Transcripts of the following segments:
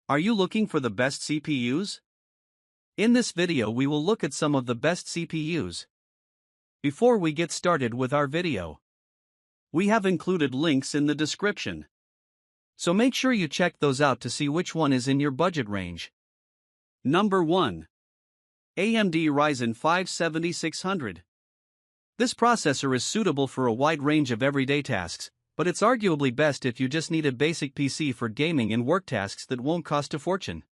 Are you looking for the best CPUs? In this video we will look at some of the best CPUs. Before we get started with our video, we have included links in the description. So make sure you check those out to see which one is in your budget range. Number 1. AMD Ryzen 5 7600. This processor is suitable for a wide range of everyday tasks, but it's arguably best if you just need a basic PC for gaming and work tasks that won't cost a fortune.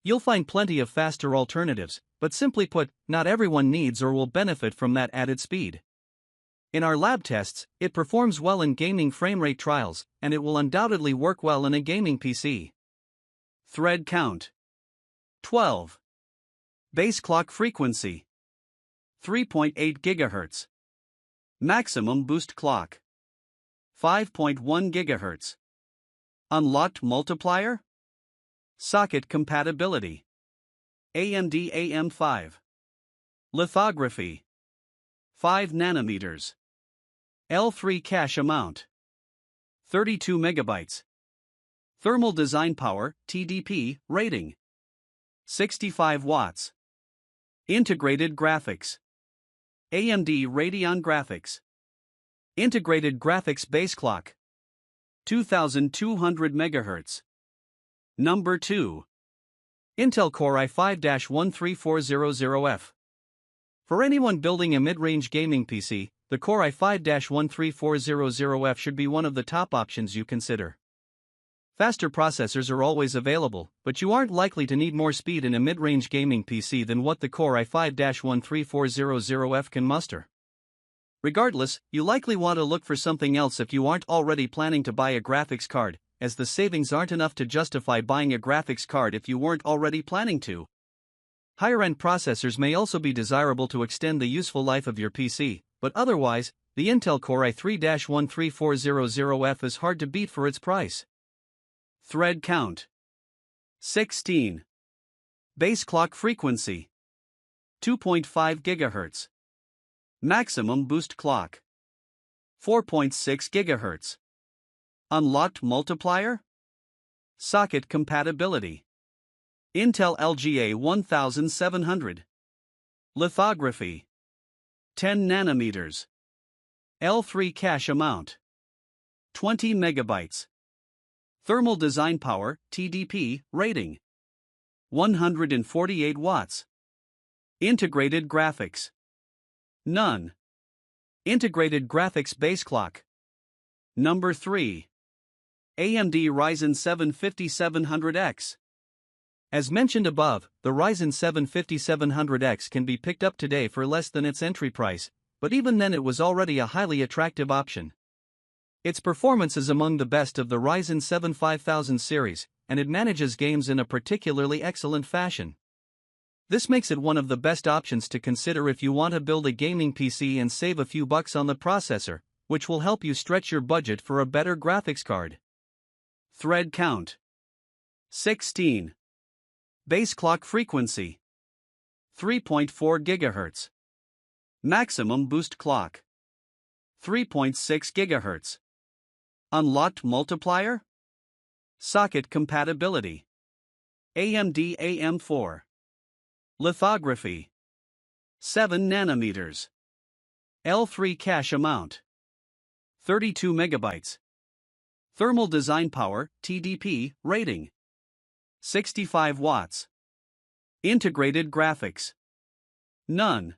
You'll find plenty of faster alternatives, but simply put, not everyone needs or will benefit from that added speed. In our lab tests, it performs well in gaming framerate trials, and it will undoubtedly work well in a gaming PC. Thread count: 12. Base clock frequency: 3.8 GHz. Maximum boost clock: 5.1 GHz. Unlocked multiplier: socket compatibility. AMD AM5. Lithography: 5 nanometers. L3 cache amount: 32 megabytes. Thermal design power (TDP) rating: 65 watts. Integrated graphics: AMD Radeon Graphics. Integrated graphics base clock: 2200 MHz. Number 2. Intel Core i5-13400F. For anyone building a mid-range gaming PC, the Core i5-13400F should be one of the top options you consider. Faster processors are always available, but you aren't likely to need more speed in a mid-range gaming PC than what the Core i5-13400F can muster. Regardless, you likely want to look for something else if you aren't already planning to buy a graphics card, as the savings aren't enough to justify buying a graphics card if you weren't already planning to. Higher-end processors may also be desirable to extend the useful life of your PC, but otherwise, the Intel Core i3-13400F is hard to beat for its price. Thread count: 16. Base clock frequency: 2.5 GHz. Maximum boost clock: 4.6 GHz. Unlocked multiplier: socket compatibility. Intel LGA 1700. Lithography: 10 nanometers. L3 cache amount: 20 megabytes. Thermal design power (TDP) rating: 148 watts. Integrated graphics: none. Integrated graphics base clock. Number 3. AMD Ryzen 7 5700X. As mentioned above, the Ryzen 7 5700X can be picked up today for less than its entry price, but even then it was already a highly attractive option. Its performance is among the best of the Ryzen 7 5000 series, and it manages games in a particularly excellent fashion. This makes it one of the best options to consider if you want to build a gaming PC and save a few bucks on the processor, which will help you stretch your budget for a better graphics card. Thread count: 16. Base clock frequency: 3.4 GHz. Maximum boost clock: 3.6 GHz. Unlocked multiplier: socket compatibility. AMD AM4. Lithography: 7 nanometers. L3 cache amount: 32 megabytes. Thermal design power (TDP) rating: 65 watts. Integrated graphics: none.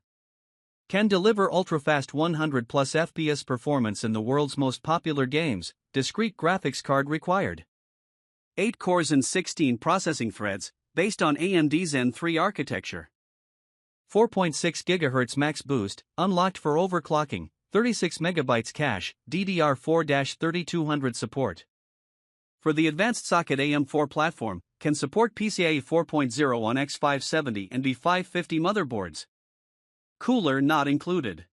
Can deliver ultra-fast 100+ FPS performance in the world's most popular games. Discrete graphics card required. 8 cores and 16 processing threads, based on AMD Zen 3 architecture. 4.6 GHz max boost, unlocked for overclocking. 36 megabytes cache, DDR4-3200 support. For the advanced socket AM4 platform, can support PCIe 4.0 on X570 and B550 motherboards. Cooler not included.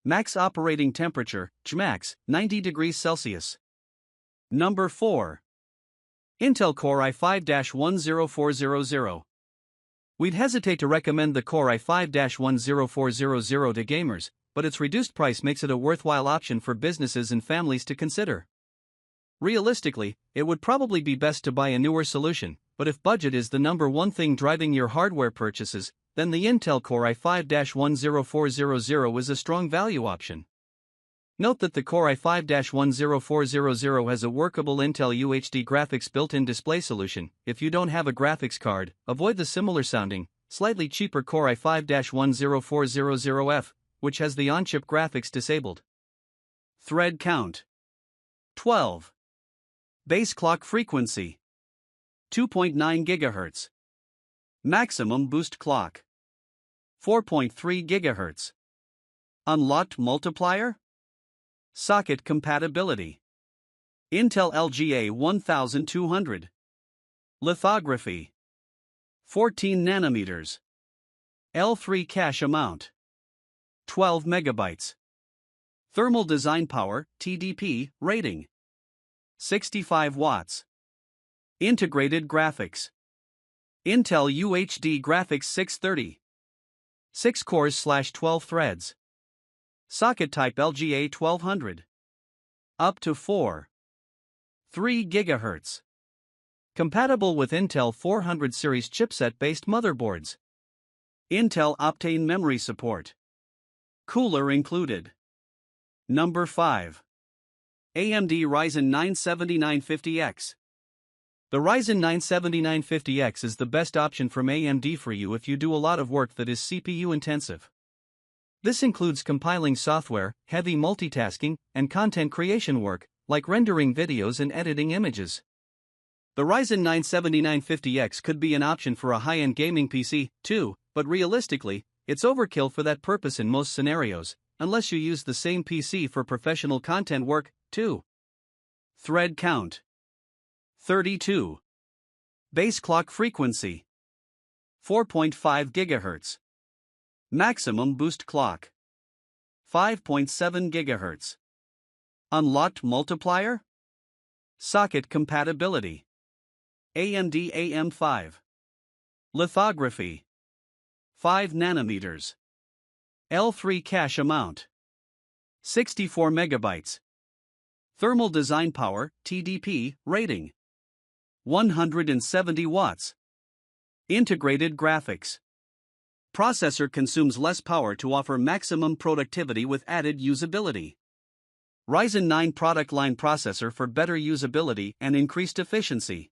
Max operating temperature, Max, 90 degrees Celsius. Number 4. Intel Core i5-10400. We'd hesitate to recommend the Core i5-10400 to gamers, but its reduced price makes it a worthwhile option for businesses and families to consider. Realistically, it would probably be best to buy a newer solution, but if budget is the number one thing driving your hardware purchases, then the Intel Core i5-10400 is a strong value option. Note that the Core i5-10400 has a workable Intel UHD graphics built-in display solution. If you don't have a graphics card, avoid the similar-sounding, slightly cheaper Core i5-10400F, which has the on-chip graphics disabled. Thread count 12. Base clock frequency 2.9 GHz. Maximum boost clock 4.3 GHz. Unlocked multiplier. Socket compatibility. Intel LGA 1200. Lithography 14 nanometers. L3 cache amount 12 megabytes. Thermal design power (TDP) rating 65 watts. Integrated graphics. Intel UHD Graphics 630. 6 cores/12 threads. Socket type LGA 1200. Up to 4.3 GHz. Compatible with Intel 400 series chipset-based motherboards. Intel Optane memory support. Cooler included. Number 5. AMD Ryzen 9 7950X. The Ryzen 9 7950X is the best option from AMD for you if you do a lot of work that is CPU intensive. This includes compiling software, heavy multitasking, and content creation work, like rendering videos and editing images. The Ryzen 9 7950X could be an option for a high-end gaming PC, too, but realistically, it's overkill for that purpose in most scenarios, unless you use the same PC for professional content work, too. Thread count 32. Base clock frequency 4.5 GHz. Maximum boost clock 5.7 GHz. Unlocked multiplier. Socket compatibility. AMD AM5. Lithography 5 nanometers. L3 cache amount 64 megabytes. Thermal design power (TDP) rating 170 watts. Integrated graphics. Processor consumes less power to offer maximum productivity with added usability. Ryzen 9 product line processor for better usability and increased efficiency.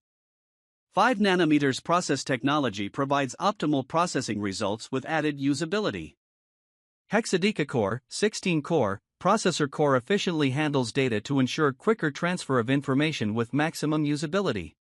5 nanometers process technology provides optimal processing results with added usability. Hexadeca-core, 16-core, processor core efficiently handles data to ensure quicker transfer of information with maximum usability.